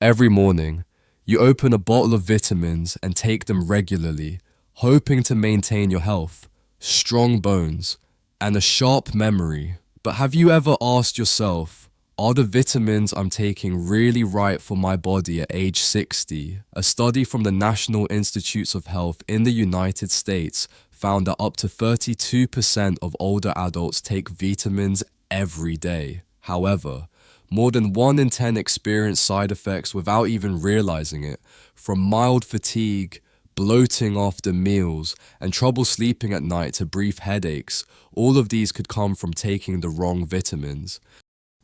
Every morning, you open a bottle of vitamins and take them regularly, hoping to maintain your health, strong bones, and a sharp memory. But have you ever asked yourself, are the vitamins I'm taking really right for my body at age 60? A study from the National Institutes of Health in the United States found that up to 32% of older adults take vitamins every day. However, more than 1 in 10 experience side effects without even realizing it, from mild fatigue, bloating after meals, and trouble sleeping at night to brief headaches. All of these could come from taking the wrong vitamins.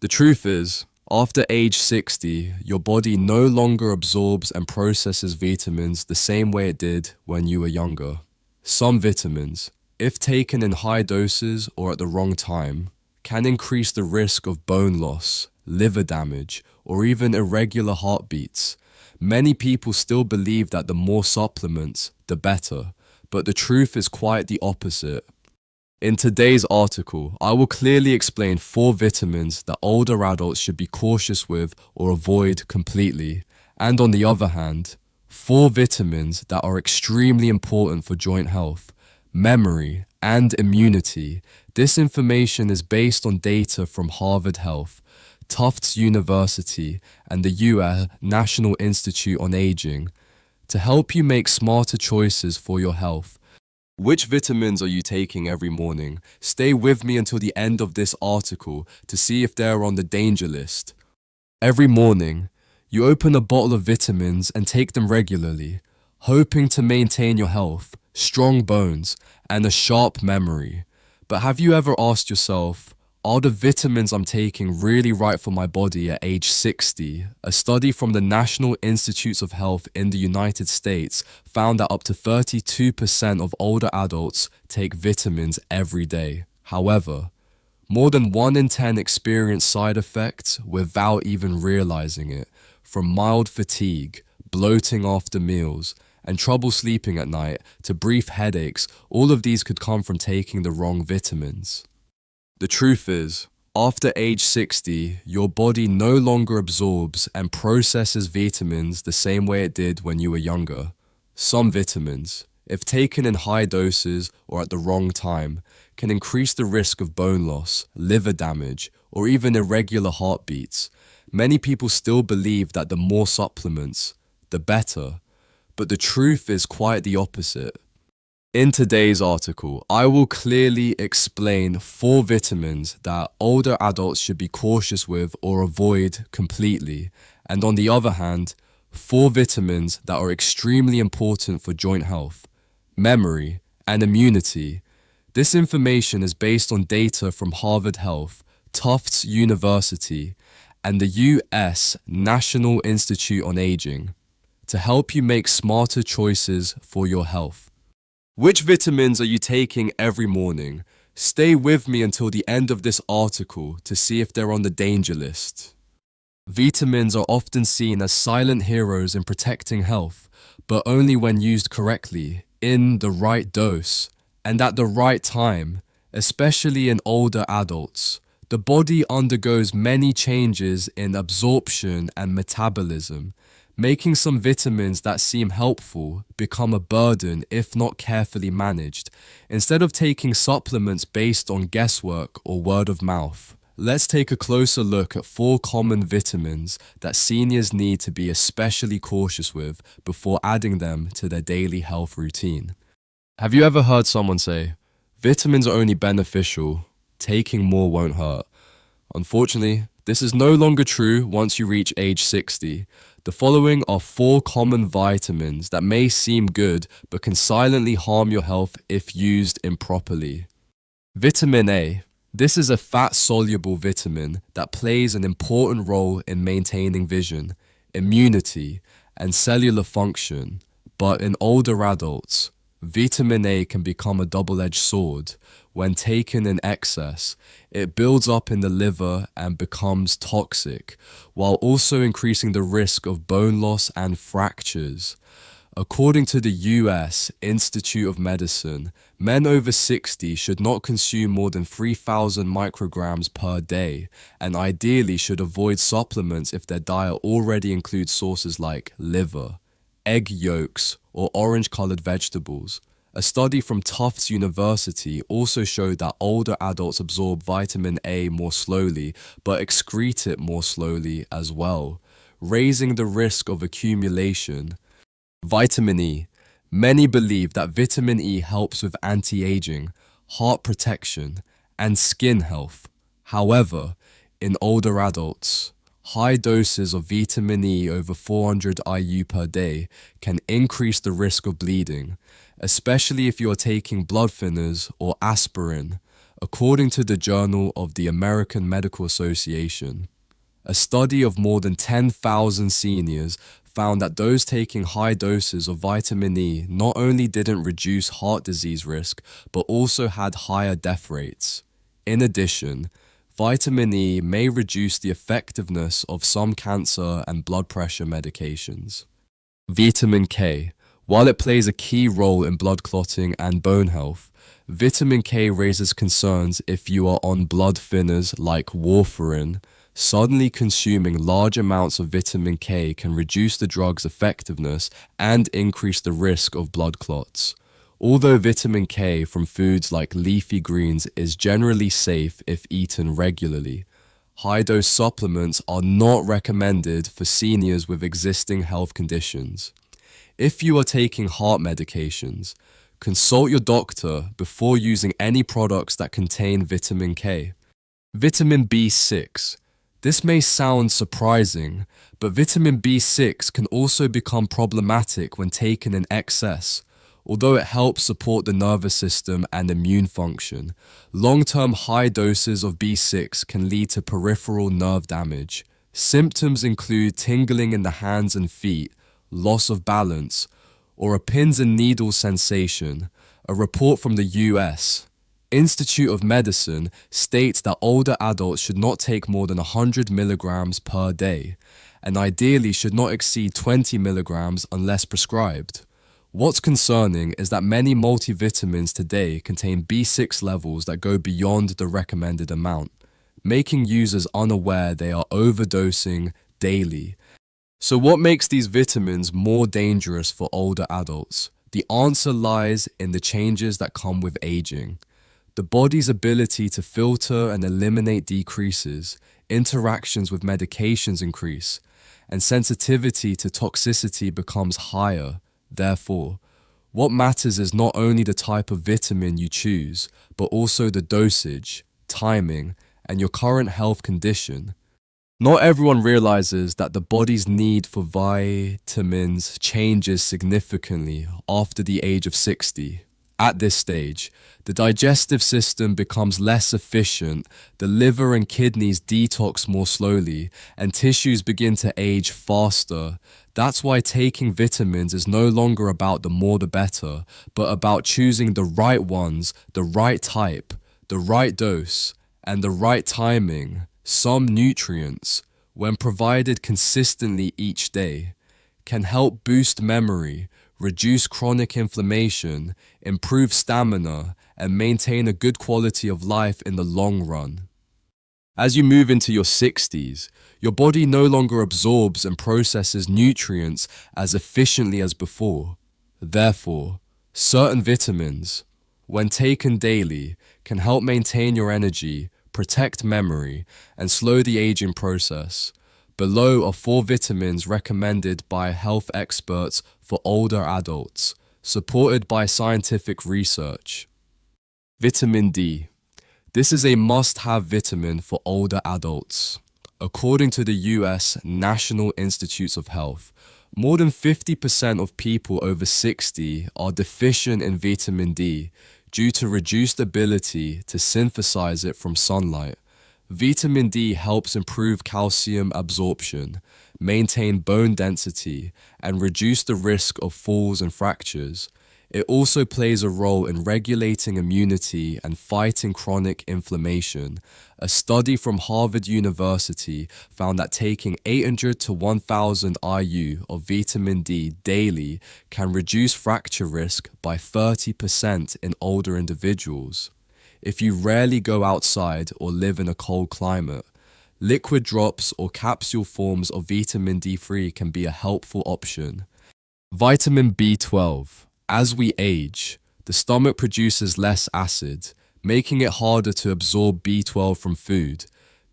The truth is, after age 60, your body no longer absorbs and processes vitamins the same way it did when you were younger. Some vitamins, if taken in high doses or at the wrong time, can increase the risk of bone loss, liver damage, or even irregular heartbeats. Many people still believe that the more supplements, the better, but the truth is quite the opposite. In today's article, I will clearly explain 4 vitamins that older adults should be cautious with or avoid completely, and on the other hand, 4 vitamins that are extremely important for joint health, memory, and immunity. This information is based on data from Harvard Health, Tufts University, and the US National Institute on Aging to help you make smarter choices for your health. Which vitamins are you taking every morning? Stay with me until the end of this article to see if they're on the danger list. Every morning, you open a bottle of vitamins and take them regularly, hoping to maintain your health, strong bones, and a sharp memory. But have you ever asked yourself, are the vitamins I'm taking really right for my body at age 60? A study from the National Institutes of Health in the United States found that up to 32% of older adults take vitamins every day. However, more than 1 in 10 experience side effects without even realizing it, from mild fatigue, bloating after meals, and trouble sleeping at night to brief headaches. All of these could come from taking the wrong vitamins. The truth is, after age 60, your body no longer absorbs and processes vitamins the same way it did when you were younger. Some vitamins, if taken in high doses or at the wrong time, can increase the risk of bone loss, liver damage, or even irregular heartbeats. Many people still believe that the more supplements, the better, but the truth is quite the opposite. In today's article, I will clearly explain 4 vitamins that older adults should be cautious with or avoid completely, and on the other hand, 4 vitamins that are extremely important for joint health, memory, and immunity. This information is based on data from Harvard Health, Tufts University, and the US National Institute on Aging to help you make smarter choices for your health. Which vitamins are you taking every morning? Stay with me until the end of this article to see if they're on the danger list. Vitamins are often seen as silent heroes in protecting health, but only when used correctly, in the right dose, and at the right time, especially in older adults. The body undergoes many changes in absorption and metabolism, making some vitamins that seem helpful become a burden if not carefully managed. Instead of taking supplements based on guesswork or word of mouth, let's take a closer look at 4 common vitamins that seniors need to be especially cautious with before adding them to their daily health routine. Have you ever heard someone say, vitamins are only beneficial, taking more won't hurt? Unfortunately, this is no longer true once you reach age 60. The following are 4 common vitamins that may seem good but can silently harm your health if used improperly. Vitamin A. This is a fat-soluble vitamin that plays an important role in maintaining vision, immunity, and cellular function. But in older adults, vitamin A can become a double-edged sword. When taken in excess, it builds up in the liver and becomes toxic, while also increasing the risk of bone loss and fractures. According to the US Institute of Medicine, men over 60 should not consume more than 3,000 micrograms per day, and ideally should avoid supplements if their diet already includes sources like liver, egg yolks, or orange-colored vegetables. A study from Tufts University also showed that older adults absorb vitamin A more slowly, but excrete it more slowly as well, raising the risk of accumulation. Vitamin E. Many believe that vitamin E helps with anti-aging, heart protection, and skin health. However, in older adults, high doses of vitamin E over 400 IU per day can increase the risk of bleeding, especially if you are taking blood thinners or aspirin, according to the Journal of the American Medical Association. A study of more than 10,000 seniors found that those taking high doses of vitamin E not only didn't reduce heart disease risk, but also had higher death rates. In addition, vitamin E may reduce the effectiveness of some cancer and blood pressure medications. Vitamin K. While it plays a key role in blood clotting and bone health, vitamin K raises concerns if you are on blood thinners like warfarin. Suddenly consuming large amounts of vitamin K can reduce the drug's effectiveness and increase the risk of blood clots. Although vitamin K from foods like leafy greens is generally safe if eaten regularly, high-dose supplements are not recommended for seniors with existing health conditions. If you are taking heart medications, consult your doctor before using any products that contain vitamin K. Vitamin B6. This may sound surprising, but vitamin B6 can also become problematic when taken in excess. Although it helps support the nervous system and immune function, long-term high doses of B6 can lead to peripheral nerve damage. Symptoms include tingling in the hands and feet, loss of balance, or a pins and needles sensation. A report from the US Institute of Medicine states that older adults should not take more than 100 milligrams per day, and ideally should not exceed 20 milligrams unless prescribed. What's concerning is that many multivitamins today contain B6 levels that go beyond the recommended amount, making users unaware they are overdosing daily. So what makes these vitamins more dangerous for older adults? The answer lies in the changes that come with aging. The body's ability to filter and eliminate decreases, interactions with medications increase, and sensitivity to toxicity becomes higher. Therefore, what matters is not only the type of vitamin you choose, but also the dosage, timing, and your current health condition. Not everyone realizes that the body's need for vitamins changes significantly after the age of 60. At this stage, the digestive system becomes less efficient, the liver and kidneys detox more slowly, and tissues begin to age faster. That's why taking vitamins is no longer about the more the better, but about choosing the right ones, the right type, the right dose, and the right timing. Some nutrients, when provided consistently each day, can help boost memory, reduce chronic inflammation, improve stamina, and maintain a good quality of life in the long run. As you move into your 60s, your body no longer absorbs and processes nutrients as efficiently as before. Therefore, certain vitamins, when taken daily, can help maintain your energy, protect memory, and slow the aging process. Below are 4 vitamins recommended by health experts for older adults, supported by scientific research. Vitamin D. This is a must-have vitamin for older adults. According to the US National Institutes of Health, more than 50% of people over 60 are deficient in vitamin D due to reduced ability to synthesize it from sunlight. Vitamin D helps improve calcium absorption, maintain bone density, and reduce the risk of falls and fractures. It also plays a role in regulating immunity and fighting chronic inflammation. A study from Harvard University found that taking 800 to 1000 IU of vitamin D daily can reduce fracture risk by 30% in older individuals. If you rarely go outside or live in a cold climate, liquid drops or capsule forms of vitamin D3 can be a helpful option. Vitamin B12. As we age, the stomach produces less acid, making it harder to absorb B12 from food.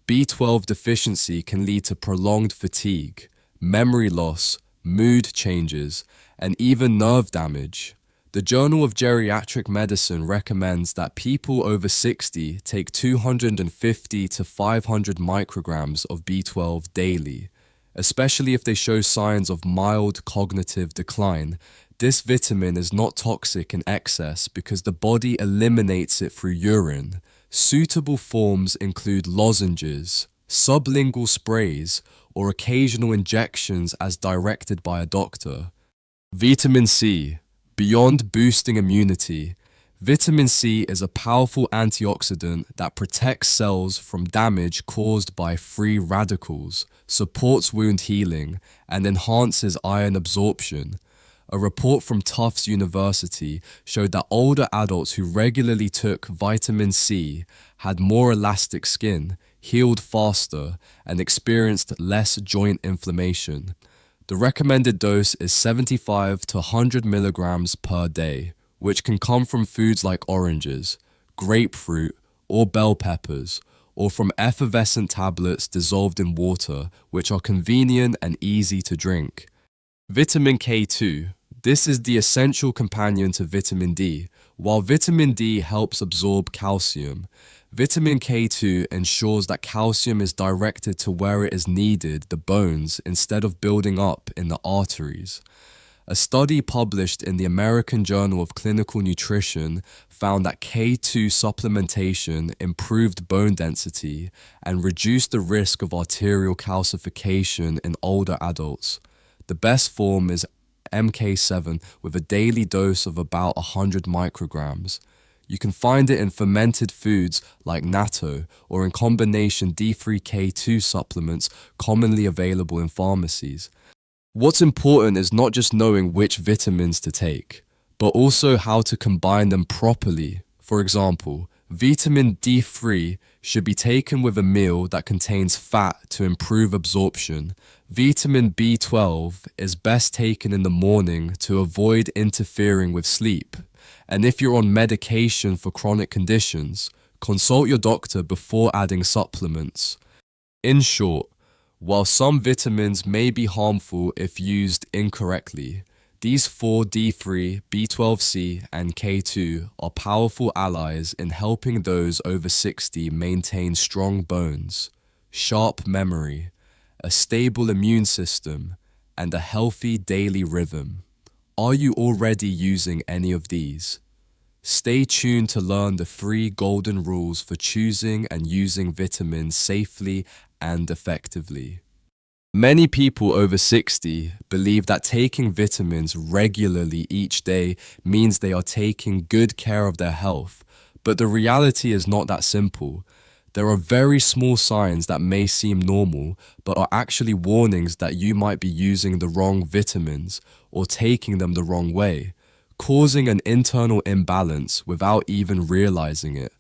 B12 deficiency can lead to prolonged fatigue, memory loss, mood changes, and even nerve damage. The Journal of Geriatric Medicine recommends that people over 60 take 250 to 500 micrograms of B12 daily. Especially if they show signs of mild cognitive decline. This vitamin is not toxic in excess because the body eliminates it through urine. Suitable forms include lozenges, sublingual sprays, or occasional injections as directed by a doctor. Vitamin C. Beyond boosting immunity, vitamin C is a powerful antioxidant that protects cells from damage caused by free radicals, supports wound healing, and enhances iron absorption. A report from Tufts University showed that older adults who regularly took vitamin C had more elastic skin, healed faster, and experienced less joint inflammation. The recommended dose is 75 to 100 milligrams per day, which can come from foods like oranges, grapefruit, or bell peppers, or from effervescent tablets dissolved in water, which are convenient and easy to drink. Vitamin K2. This is the essential companion to vitamin D. While vitamin D helps absorb calcium, vitamin K2 ensures that calcium is directed to where it is needed, the bones, instead of building up in the arteries. A study published in the American Journal of Clinical Nutrition found that K2 supplementation improved bone density and reduced the risk of arterial calcification in older adults. The best form is MK7 with a daily dose of about 100 micrograms. You can find it in fermented foods like natto or in combination D3K2 supplements commonly available in pharmacies. What's important is not just knowing which vitamins to take, but also how to combine them properly. For example, vitamin D3 should be taken with a meal that contains fat to improve absorption. Vitamin B12 is best taken in the morning to avoid interfering with sleep. And if you're on medication for chronic conditions, consult your doctor before adding supplements. In short, while some vitamins may be harmful if used incorrectly, these 4D3, B12C, and K2 are powerful allies in helping those over 60 maintain strong bones, sharp memory, a stable immune system, and a healthy daily rhythm. Are you already using any of these? Stay tuned to learn the 3 golden rules for choosing and using vitamins safely and effectively. Many people over 60 believe that taking vitamins regularly each day means they are taking good care of their health, but the reality is not that simple. There are very small signs that may seem normal, but are actually warnings that you might be using the wrong vitamins or taking them the wrong way, causing an internal imbalance without even realizing it.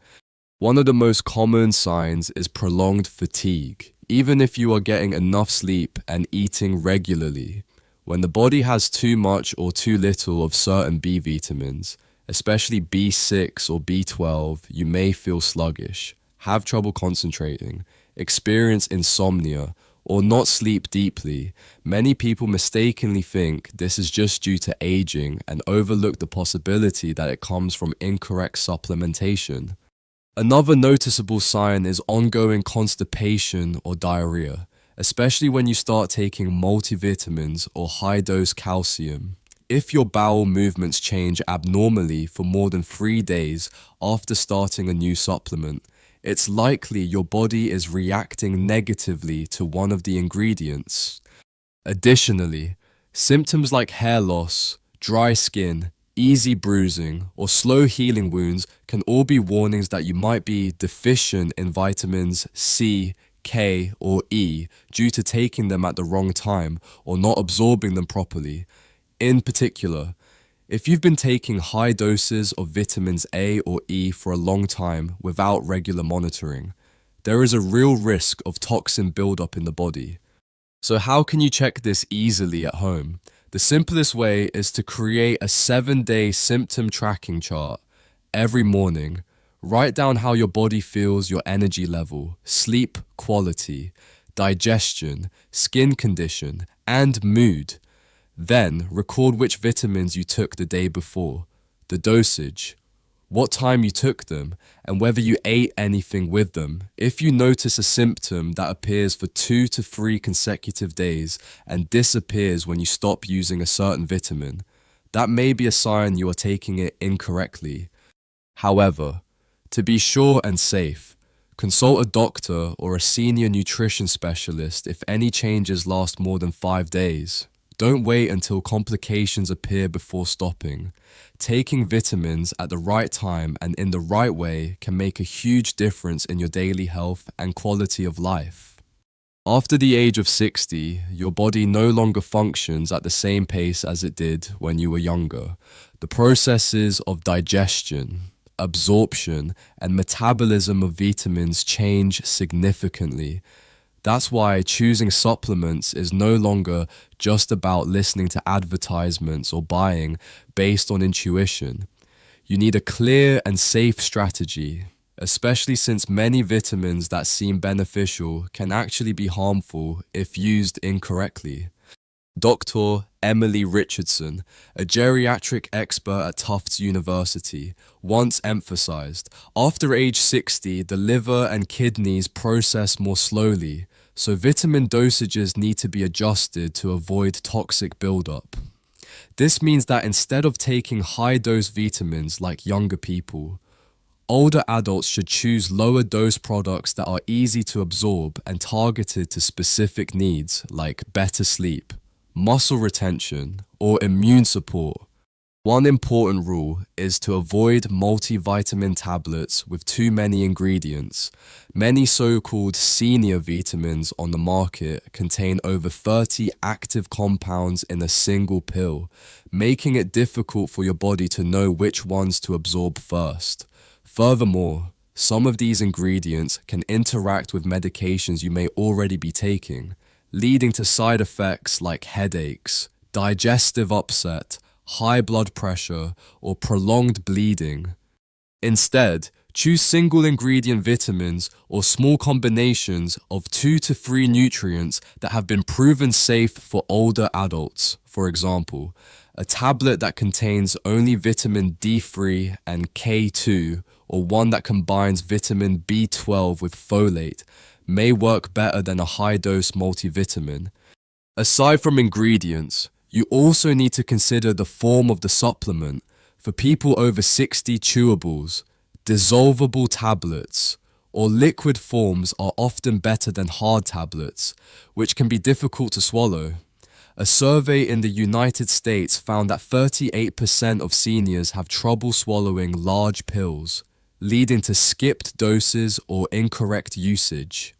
One of the most common signs is prolonged fatigue, even if you are getting enough sleep and eating regularly. When the body has too much or too little of certain B vitamins, especially B6 or B12, you may feel sluggish, have trouble concentrating, experience insomnia, or not sleep deeply. Many people mistakenly think this is just due to aging and overlook the possibility that it comes from incorrect supplementation. Another noticeable sign is ongoing constipation or diarrhea, especially when you start taking multivitamins or high-dose calcium. If your bowel movements change abnormally for more than 3 days after starting a new supplement, it's likely your body is reacting negatively to one of the ingredients. Additionally, symptoms like hair loss, dry skin, easy bruising, or slow healing wounds can all be warnings that you might be deficient in vitamins C, K, or E due to taking them at the wrong time or not absorbing them properly. In particular, if you've been taking high doses of vitamins A or E for a long time without regular monitoring, there is a real risk of toxin buildup in the body. So how can you check this easily at home? The simplest way is to create a 7-day symptom tracking chart. Every morning, write down how your body feels, your energy level, sleep quality, digestion, skin condition, and mood. Then, record which vitamins you took the day before, the dosage, what time you took them, and whether you ate anything with them. If you notice a symptom that appears for 2 to 3 consecutive days and disappears when you stop using a certain vitamin, that may be a sign you are taking it incorrectly. However, to be sure and safe, consult a doctor or a senior nutrition specialist if any changes last more than 5 days. Don't wait until complications appear before stopping. Taking vitamins at the right time and in the right way can make a huge difference in your daily health and quality of life. After the age of 60, your body no longer functions at the same pace as it did when you were younger. The processes of digestion, absorption, and metabolism of vitamins change significantly. That's why choosing supplements is no longer just about listening to advertisements or buying based on intuition. You need a clear and safe strategy, especially since many vitamins that seem beneficial can actually be harmful if used incorrectly. Dr. Emily Richardson, a geriatric expert at Tufts University, once emphasized, after age 60, the liver and kidneys process more slowly, so vitamin dosages need to be adjusted to avoid toxic buildup. This means that instead of taking high-dose vitamins like younger people, older adults should choose lower-dose products that are easy to absorb and targeted to specific needs like better sleep, muscle retention, or immune support. One important rule is to avoid multivitamin tablets with too many ingredients. Many so-called senior vitamins on the market contain over 30 active compounds in a single pill, making it difficult for your body to know which ones to absorb first. Furthermore, some of these ingredients can interact with medications you may already be taking, leading to side effects like headaches, digestive upset, high blood pressure, or prolonged bleeding. Instead, choose single ingredient vitamins or small combinations of 2 to 3 nutrients that have been proven safe for older adults. For example, a tablet that contains only vitamin D3 and K2, or one that combines vitamin B12 with folate, may work better than a high-dose multivitamin. Aside from ingredients, you also need to consider the form of the supplement. For people over 60, chewables, dissolvable tablets, or liquid forms are often better than hard tablets, which can be difficult to swallow. A survey in the United States found that 38% of seniors have trouble swallowing large pills, leading to skipped doses or incorrect usage.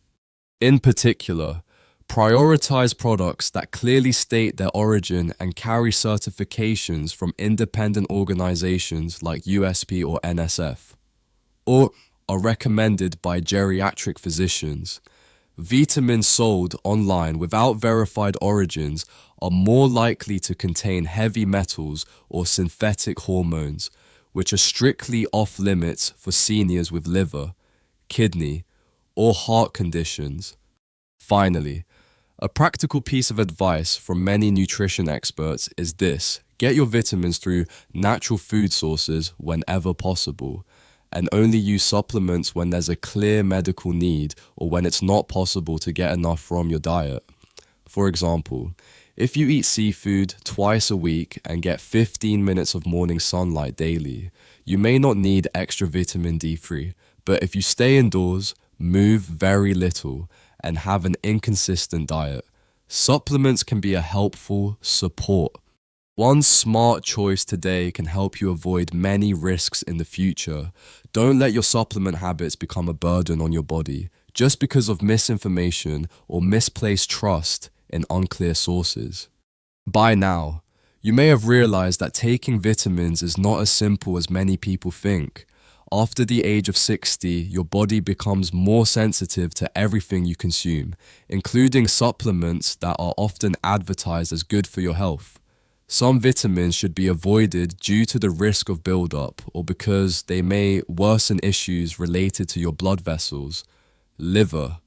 In particular, prioritize products that clearly state their origin and carry certifications from independent organizations like USP or NSF, or are recommended by geriatric physicians. Vitamins sold online without verified origins are more likely to contain heavy metals or synthetic hormones, which are strictly off limits for seniors with liver, kidney, or heart conditions. Finally, a practical piece of advice from many nutrition experts is this: get your vitamins through natural food sources whenever possible, and only use supplements when there's a clear medical need or when it's not possible to get enough from your diet. For example, if you eat seafood twice a week and get 15 minutes of morning sunlight daily, you may not need extra vitamin D3, but if you stay indoors, move very little, and have an inconsistent diet, supplements can be a helpful support. One smart choice today can help you avoid many risks in the future. Don't let your supplement habits become a burden on your body just because of misinformation or misplaced trust in unclear sources. By now, you may have realized that taking vitamins is not as simple as many people think. After the age of 60, your body becomes more sensitive to everything you consume, including supplements that are often advertised as good for your health. Some vitamins should be avoided due to the risk of buildup or because they may worsen issues related to your blood vessels, liver,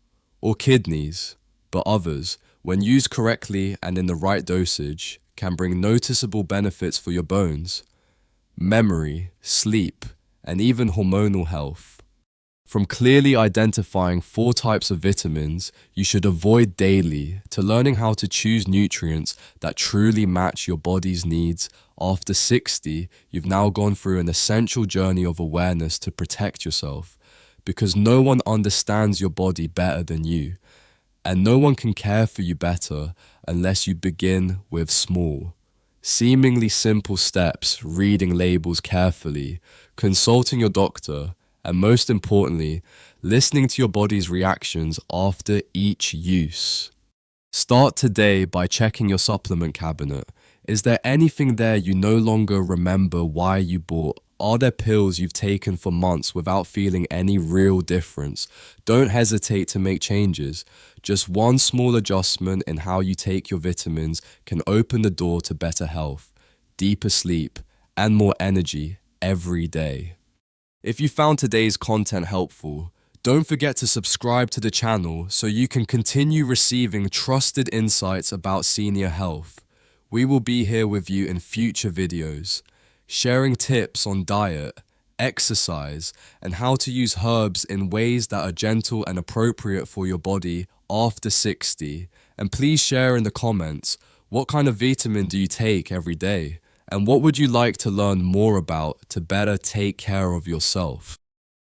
or kidneys, but others, when used correctly and in the right dosage, can bring noticeable benefits for your bones, memory, sleep, and even hormonal health. From clearly identifying 4 types of vitamins you should avoid daily to learning how to choose nutrients that truly match your body's needs, after 60, you've now gone through an essential journey of awareness to protect yourself, because no one understands your body better than you, and no one can care for you better unless you begin with small, seemingly simple steps: reading labels carefully, consulting your doctor, and most importantly, listening to your body's reactions after each use. Start today by checking your supplement cabinet. Is there anything there you no longer remember why you bought? Are there pills you've taken for months without feeling any real difference? Don't hesitate to make changes. Just one small adjustment in how you take your vitamins can open the door to better health, deeper sleep, and more energy every day. If you found today's content helpful, don't forget to subscribe to the channel so you can continue receiving trusted insights about senior health. We will be here with you in future videos, sharing tips on diet, exercise, and how to use herbs in ways that are gentle and appropriate for your body after 60. And please share in the comments, what kind of vitamin do you take every day? And what would you like to learn more about to better take care of yourself?